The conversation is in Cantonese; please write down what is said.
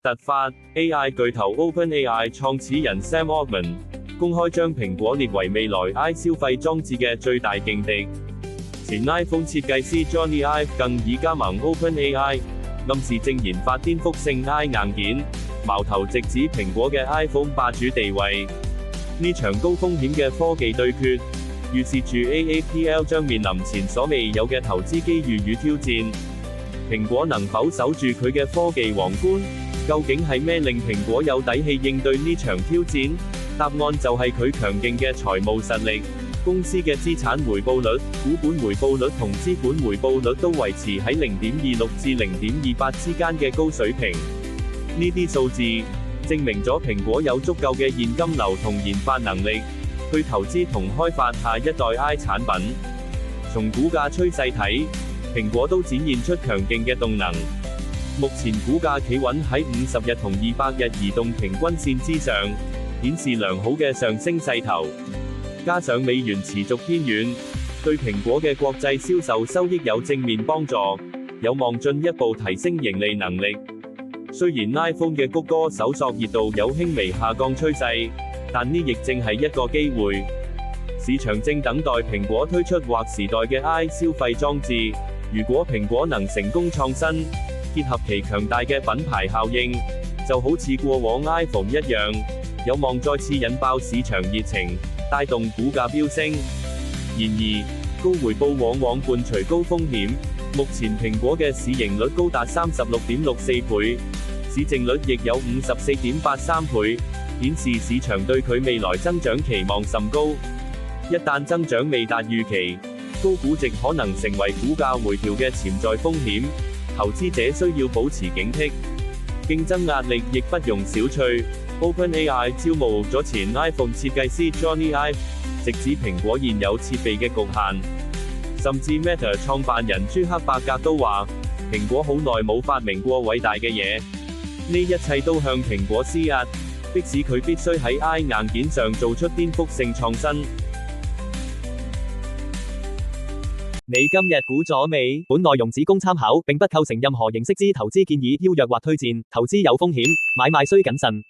突發 AI 巨頭 OpenAI 創始人 Sam Altman 公開將蘋果列為未來 AI 消費裝置嘅最大勁敵。前 iPhone 設計師 Johnny Ive 更已加盟 OpenAI， 暗示正研發顛覆性 AI 硬件，矛頭直指蘋果嘅 iPhone 霸主地位。呢場高風險嘅科技對決，預示住 AAPL 將面臨前所未有嘅投資機遇與挑戰。蘋果能否守住佢嘅科技皇冠？究竟係咩令蘋果有底氣應對呢場挑戰？答案就係佢強勁嘅財務實力。公司嘅資產回報率、股本回報率同資本回報率都維持喺 0.26 至 0.28 之間嘅高水平。呢啲數字證明咗蘋果有足夠嘅現金流同研發能力，去投資同開發下一代 AI 產品。從股價趨勢睇，蘋果都展現出強勁嘅動能。目前股價企穩喺50日同200日移動平均線之上，顯示良好嘅上升勢頭。加上美元持續偏軟，對蘋果嘅國際銷售收益有正面幫助，有望進一步提升盈利能力。雖然 iPhone 嘅谷歌搜索熱度有輕微下降趨勢，但呢亦正係一個機會。市場正等待蘋果推出劃時代嘅 AI 消費裝置。如果蘋果能成功創新，結合其強大嘅品牌效應，就好似過往 iPhone 一樣，有望再次引爆市場熱情，帶動股價飆升。然而，高回報往往伴隨高風險。目前蘋果嘅市盈率高達 36.64 倍，市淨率亦有 54.83 倍，顯示市場對佢未來增長期望甚高。一旦增長未達預期，高估值可能成為股價回調嘅潛在風險。投資者需要保持警惕，競爭壓力亦不容小覷。OpenAI 招募咗前 iPhone 設計師 Johnny Ive， 直指蘋果現有設備嘅局限。甚至 Meta 創辦人朱克伯格都話，蘋果好耐冇發明過偉大嘅嘢。呢一切都向蘋果施壓，迫使佢必須喺 AI 硬件上做出顛覆性創新。你今日估咗未？本內容只供參考，並不構成任何形式之投資建議、邀約或推薦。投資有風險，買賣需謹慎。